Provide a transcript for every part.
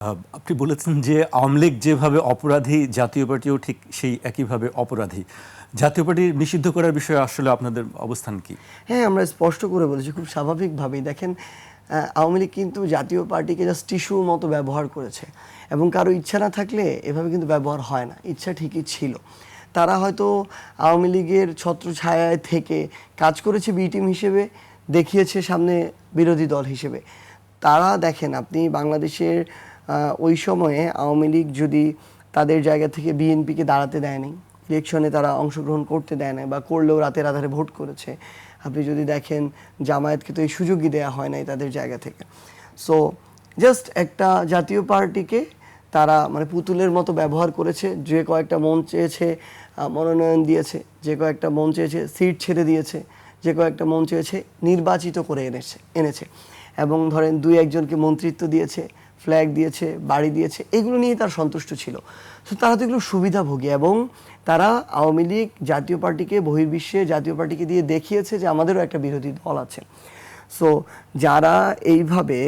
আপনি বলেছেন যে আওয়ামী লীগ যেভাবে অপরাধী জাতীয় পার্টিও ঠিক সেই একইভাবে অপরাধী। জাতীয় পার্টি নিষিদ্ধ করার বিষয়ে আসলে আপনাদের অবস্থান কি? হ্যাঁ, আমরা স্পষ্ট করে বলেছি খুব স্বাভাবিকভাবেই। দেখেন, আওয়ামী লীগ কিন্তু জাতীয় পার্টিকে জাস্ট টিস্যুর মতো ব্যবহার করেছে এবং কারো ইচ্ছা না থাকলে এভাবে কিন্তু ব্যবহার হয় না। ইচ্ছা ঠিকই ছিল। তারা হয়তো আওয়ামী লীগের ছত্রছায়ায় থেকে কাজ করেছে বি টিম হিসেবে, দেখিয়েছে সামনে বিরোধী দল হিসেবে। তারা দেখেন, আপনি বাংলাদেশের ওই সময়ে আওয়ামী লীগ যদি তাদের জায়গা থেকে বিএনপিকে দাঁড়াতে দেয়নি, ইলেকশনে তারা অংশগ্রহণ করতে দেয় না, বা করলেও রাতের আধারে ভোট করেছে। আপনি যদি দেখেন, জামায়াতকে তো এই সুযোগই দেওয়া হয় নাই তাদের জায়গা থেকে। সো জাস্ট একটা জাতীয় পার্টিকে তারা মানে পুতুলের মতো ব্যবহার করেছে। যে কয়েকটা মন চেয়েছে মনোনয়ন দিয়েছে, যে কয়েকটা মন চেয়েছে সিট ছেড়ে দিয়েছে, যে কয়েকটা মন চেয়েছে নির্বাচিত করে এনেছে এবং ধরেন দুই একজনকে মন্ত্রিত্ব দিয়েছে, ফ্ল্যাগ দিয়েছে, বাড়ি দিয়েছে, এগুলো নিয়ে তার সন্তুষ্ট ছিল। তো তারা তো এগুলো সুবিধাভোগী এবং তারা আওয়ামী লীগ জাতীয় পার্টিকে বহির্বিশ্বে জাতীয় পার্টিকে দিয়ে দেখিয়েছে যে আমাদেরও একটা বিরোধী দল আছে। সো যারা এইভাবে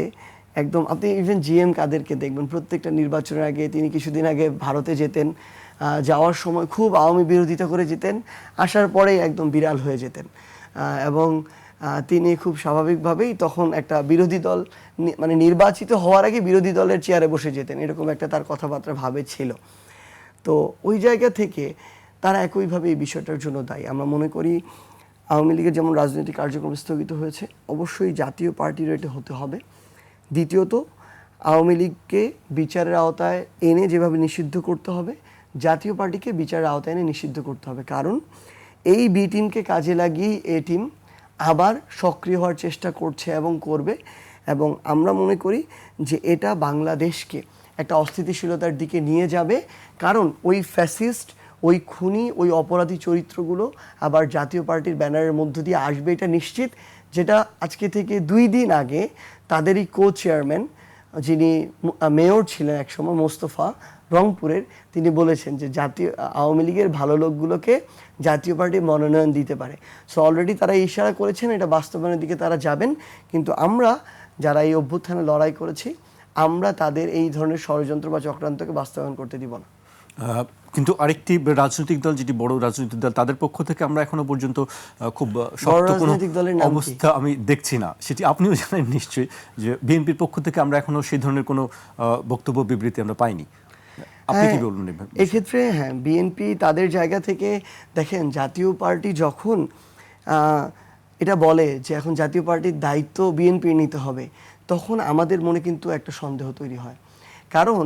একদম, আপনি ইভেন জিএম কাদেরকে দেখবেন প্রত্যেকটা নির্বাচনের আগে, তিনি কিছুদিন আগে ভারতে যেতেন, যাওয়ার সময় খুব আওয়ামী বিরোধিতা করে যেতেন, আসার পরেই একদম বিড়াল হয়ে যেতেন এবং তিনি খুব স্বাভাবিকভাবেই তখন একটা বিরোধী দল মানে নির্বাচিত হওয়ার আগে বিরোধী দলের চেয়ারে বসে যেতেন, এরকম একটা তার কথাবার্তা ভাবে ছিল। তো ওই জায়গা থেকে তারা একইভাবে এই বিষয়টার জন্য দায়ী। আমরা মনে করি আওয়ামী লীগের যেমন রাজনৈতিক কার্যক্রম স্থগিত হয়েছে, অবশ্যই জাতীয় পার্টির এটা হতে হবে। দ্বিতীয়ত, আওয়ামী লীগকে বিচারের আওতায় এনে যেভাবে নিষিদ্ধ করতে হবে, জাতীয় পার্টিকে বিচারের আওতায় এনে নিষিদ্ধ করতে হবে। কারণ এই বি টিমকে কাজে লাগিয়ে এ টিম আবার সক্রিয় হওয়ার চেষ্টা করছে এবং করবে। এবং আমরা মনে করি যে এটা বাংলাদেশকে একটা অস্থিতিশীলতার দিকে নিয়ে যাবে। কারণ ওই ফ্যাসিস্ট, ওই খুনি, ওই অপরাধী চরিত্রগুলো আবার জাতীয় পার্টির ব্যানারের মধ্য দিয়ে আসবে, এটা নিশ্চিত। যেটা আজকে থেকে 2 দিন আগে তাদেরই কো চেয়ারম্যান, যিনি মেয়র ছিলেন একসময়, মোস্তফা, রংপুরের, তিনি বলেছেন যে জাতীয় আওয়ামী লীগের ভালো লোকগুলোকে জাতীয় পার্টি মনোনয়ন দিতে পারে। সো অলরেডি তারা ইশারা করেছেন, এটা বাস্তবায়নের দিকে তারা যাবেন। কিন্তু আমরা যারা এই অভ্যুত্থানে লড়াই করেছি, আমরা তাদের এই ধরনের ষড়যন্ত্র বা চক্রান্তকে বাস্তবায়ন করতে দিব না। কিন্তু আরেকটি রাজনৈতিক দল, যেটি বড় রাজনৈতিক দল, তাদের পক্ষ থেকে আমরা এখনো পর্যন্ত খুব শক্ত কোনো অবস্থা আমি দেখছি না। সেটি আপনিও জানেন নিশ্চয়ই যে বিএনপির পক্ষ থেকে আমরা এখনো সেই ধরনের কোনো বক্তব্য বিবৃতি আমরা পাইনি। আপনি কি বলবেন এক্ষেত্রে? হ্যাঁ, বিএনপি তাদের জায়গা থেকে দেখেন, জাতীয় পার্টি যখন এটা বলে যে এখন জাতীয় পার্টির দায়িত্ব বিএনপির নিতে হবে, তখন আমাদের মনে কিন্তু একটা সন্দেহ তৈরি হয়। কারণ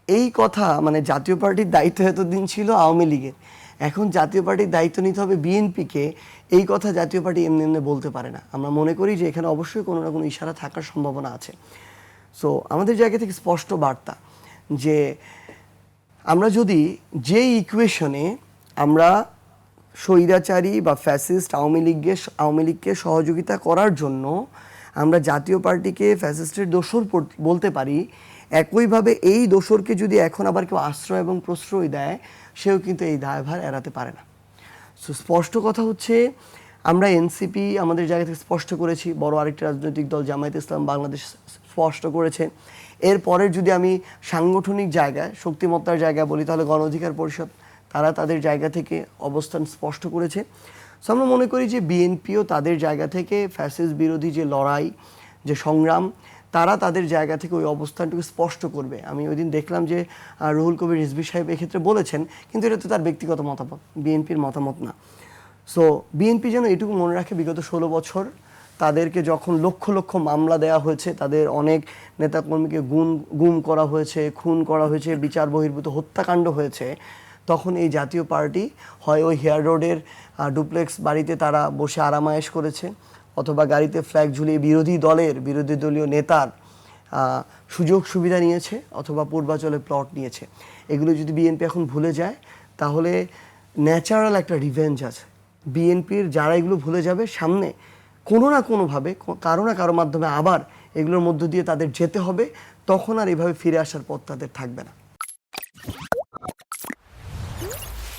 এই কথা মানে জাতীয় পার্টির দায়িত্ব এতদিন ছিল আওয়ামী লীগের, এখন জাতীয় পার্টির দায়িত্ব নিতে হবে বিএনপিকে, এই কথা জাতীয় পার্টি এমনি এমনি বলতে পারে না। আমরা মনে করি যে এখানে অবশ্যই কোনো না কোনো ইশারা থাকার সম্ভাবনা আছে। সো আমাদের জায়গা থেকে স্পষ্ট বার্তা যে আমরা যদি যে ইকুয়েশনে আমরা স্বৈরাচারী বা ফ্যাসিস্ট আওয়ামী লীগকে সহযোগিতা করার জন্য আমরা জাতীয় পার্টিকে ফ্যাসিস্টের দোসর বলতে পারি, একইভাবে এই দোসরকে যদি এখন আবার কেউ আশ্রয় এবং প্রশ্রয় দেয়, সেও কিন্তু এই দায়ভার এড়াতে পারে না। সো স্পষ্ট কথা হচ্ছে, আমরা এনসিপি আমাদের জায়গা থেকে স্পষ্ট করেছি, বড় আরেকটি রাজনৈতিক দল জামায়াতে ইসলাম বাংলাদেশ স্পষ্ট করেছে। এরপরের যদি আমি সাংগঠনিক জায়গায়, শক্তিমত্তার জায়গায় বলি, তাহলে গণ অধিকার পরিষদ, তারা তাদের জায়গা থেকে অবস্থান স্পষ্ট করেছে। সো আমরা মনে করি যে বিএনপিও তাদের জায়গা থেকে ফ্যাসিস্ট বিরোধী যে লড়াই, যে সংগ্রাম, তারা তাদের জায়গা থেকে ওই অবস্থানটুকু স্পষ্ট করবে। আমি ওই দিন দেখলাম যে রুহুল কবির রিজভী সাহেব এক্ষেত্রে বলেছেন, কিন্তু এটা তো তার ব্যক্তিগত মতামত, বিএনপির মতামত না। সো বিএনপি যেন এটুকু মনে রাখে, বিগত 16 বছর তাদেরকে যখন লক্ষ লক্ষ মামলা দেওয়া হয়েছে, তাদের অনেক নেতাকর্মীকে গুম করা হয়েছে, খুন করা হয়েছে, বিচার বহির্ভূত হত্যাকাণ্ড হয়েছে, তখন এই জাতীয় পার্টি হয় ওই হেয়ার রোডের ডুপ্লেক্স বাড়িতে তারা বসে আরামায়েশ করেছে, অথবা গাড়িতে ফ্ল্যাগ ঝুলিয়ে বিরোধী দলীয় নেতার সুযোগ সুবিধা নিয়েছে, অথবা পূর্বাচলে প্লট নিয়েছে। এগুলো যদি বিএনপি এখন ভুলে যায়, তাহলে ন্যাচারাল একটা রিভেঞ্জ আছে বিএনপির। যারা এগুলো ভুলে যাবে, সামনে কোনো না কোনোভাবে কারো না কারো মাধ্যমে আবার এগুলোর মধ্য দিয়ে তাদের যেতে হবে, তখন আর এভাবে ফিরে আসার পথ তাদের থাকবে না।